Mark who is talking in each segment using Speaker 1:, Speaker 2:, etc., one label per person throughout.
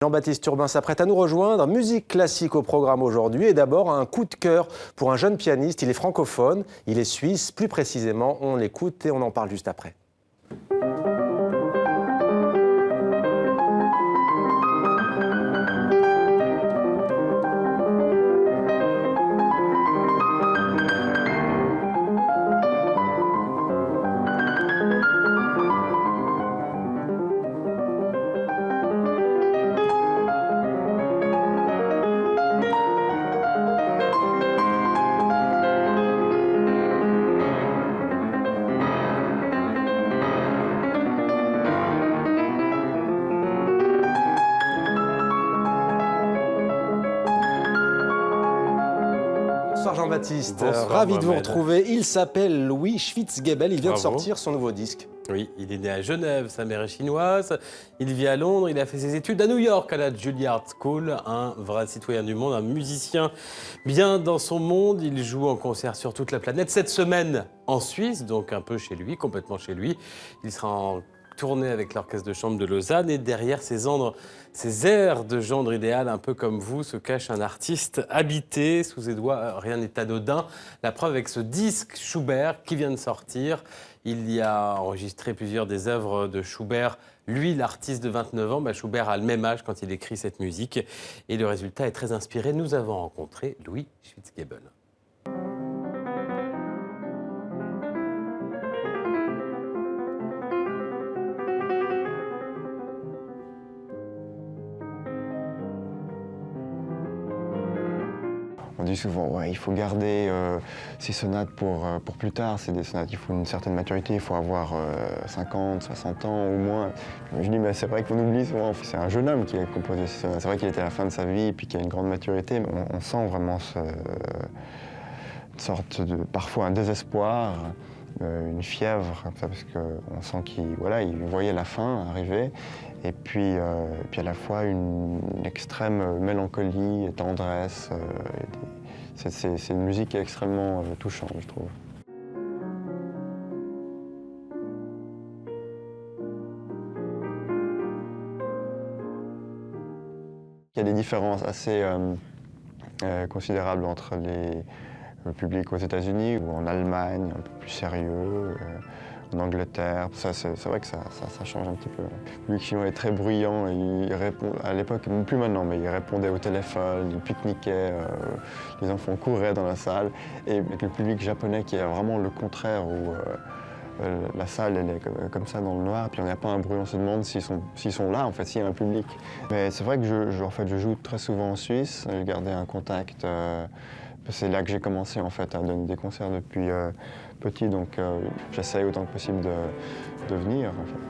Speaker 1: Jean-Baptiste Turbin s'apprête à nous rejoindre. Musique classique au programme aujourd'hui. Et d'abord, un coup de cœur pour un jeune pianiste. Il est francophone, il est suisse. Plus précisément, on l'écoute et on en parle juste après. Bonsoir Jean-Baptiste, ravi de vous retrouver. Il s'appelle Louis Schwitzgebel, il vient de sortir son nouveau disque.
Speaker 2: Oui, il est né à Genève, sa mère est chinoise, il vit à Londres, il a fait ses études à New York à la Juilliard School, un vrai citoyen du monde, un musicien bien dans son monde, il joue en concert sur toute la planète. Cette semaine en Suisse, donc un peu chez lui, complètement chez lui, il sera en tournée avec l'Orchestre de Chambre de Lausanne et derrière ces airs de gendre idéal, un peu comme vous, se cache un artiste habité sous ses doigts, rien n'est anodin. La preuve avec ce disque Schubert qui vient de sortir. Il y a enregistré plusieurs des œuvres de Schubert. Lui, l'artiste de 29 ans, Schubert a le même âge quand il écrit cette musique. Et le résultat est très inspiré. Nous avons rencontré Louis Schwitzgebel.
Speaker 3: On dit souvent, ouais, il faut garder ces sonates pour plus tard. C'est des sonates qui font une certaine maturité, il faut avoir 50, 60 ans au moins. Je dis, mais c'est vrai qu'on oublie souvent, c'est un jeune homme qui a composé ces sonates. C'est vrai qu'il était à la fin de sa vie et puis qu'il a une grande maturité, mais on sent vraiment une sorte de, parfois un désespoir, une fièvre, comme ça, parce qu'on sent qu'il il voyait la fin arriver. Et puis à la fois une extrême mélancolie et tendresse. C'est une musique extrêmement touchante, je trouve. Il y a des différences assez considérables entre le public aux États-Unis ou en Allemagne, un peu plus sérieux. En Angleterre, c'est vrai que ça change un petit peu. Le public chinois est très bruyant, il répond, à l'époque, plus maintenant, mais il répondait au téléphone, il pique-niquait, les enfants couraient dans la salle. Et avec le public japonais qui est vraiment le contraire, où la salle elle est comme ça dans le noir, puis il n'y a pas un bruit, on se demande s'ils sont là, en fait, s'il y a un public. Mais c'est vrai que je joue très souvent en Suisse, j'ai gardé un contact. C'est là que j'ai commencé en fait à donner des concerts depuis petit, donc j'essaye autant que possible de venir en fait.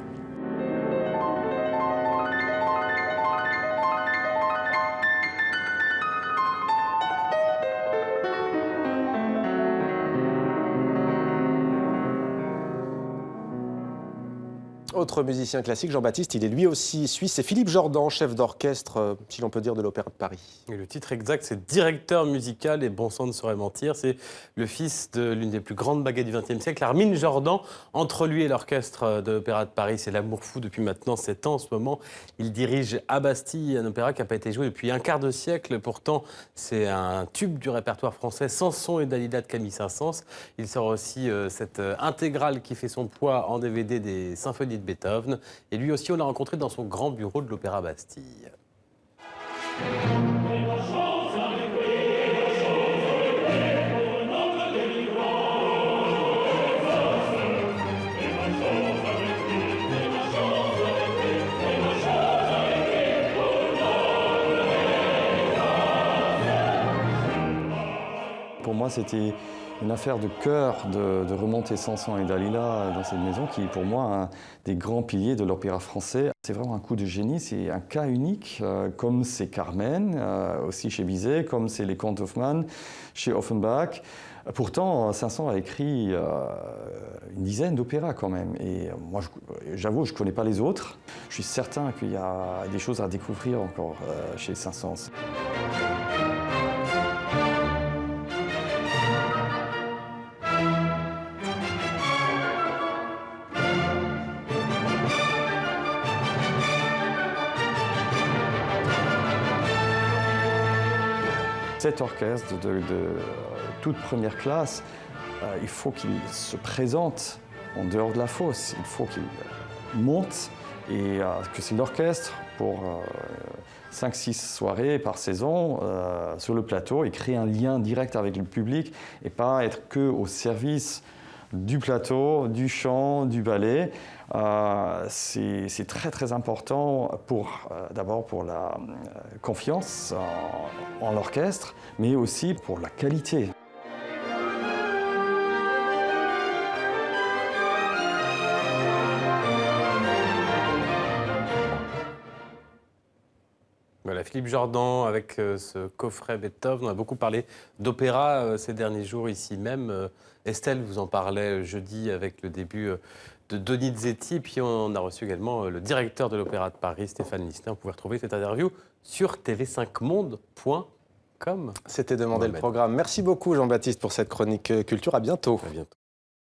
Speaker 1: Autre musicien classique, Jean-Baptiste, il est lui aussi suisse, c'est Philippe Jordan, chef d'orchestre, si l'on peut dire, de l'Opéra de Paris.
Speaker 2: Et le titre exact, c'est directeur musical, et bon sang ne saurait mentir. C'est le fils de l'une des plus grandes baguettes du XXe siècle, Armin Jordan. Entre lui et l'orchestre de l'Opéra de Paris, c'est l'amour fou depuis maintenant 7 ans. En ce moment, il dirige à Bastille, un opéra qui n'a pas été joué depuis un quart de siècle. Pourtant, c'est un tube du répertoire français, Samson et Dalila de Camille Saint-Saëns. Il sort aussi cette intégrale qui fait son poids en DVD des symphonies de Beethoven. Et lui aussi, on l'a rencontré dans son grand bureau de l'Opéra Bastille.
Speaker 4: Pour moi, c'était une affaire de cœur de remonter Samson et Dalila dans cette maison qui est pour moi un des grands piliers de l'opéra français. C'est vraiment un coup de génie, c'est un cas unique, comme c'est Carmen, aussi chez Bizet, comme c'est les Contes Hoffmann chez Offenbach. Pourtant, Saint-Saëns a écrit une dizaine d'opéras quand même. Et moi, j'avoue, je ne connais pas les autres. Je suis certain qu'il y a des choses à découvrir encore chez Saint-Saëns. Cet orchestre de toute première classe, il faut qu'il se présente en dehors de la fosse. Il faut qu'il monte et que c'est l'orchestre pour 5-6 soirées par saison sur le plateau et créer un lien direct avec le public et pas être que au service du plateau, du chant, du ballet. C'est très très important d'abord pour la confiance en l'orchestre, mais aussi pour la qualité.
Speaker 2: Voilà, Philippe Jordan avec ce coffret Beethoven. On a beaucoup parlé d'opéra ces derniers jours ici même. Estelle vous en parlait jeudi avec le début de Donizetti. Puis on a reçu également le directeur de l'Opéra de Paris, Stéphane Lissner. Vous pouvez retrouver cette interview sur tv5monde.com.
Speaker 1: C'était Demander le programme. Merci beaucoup Jean-Baptiste pour cette chronique culture. À bientôt.
Speaker 2: À bientôt.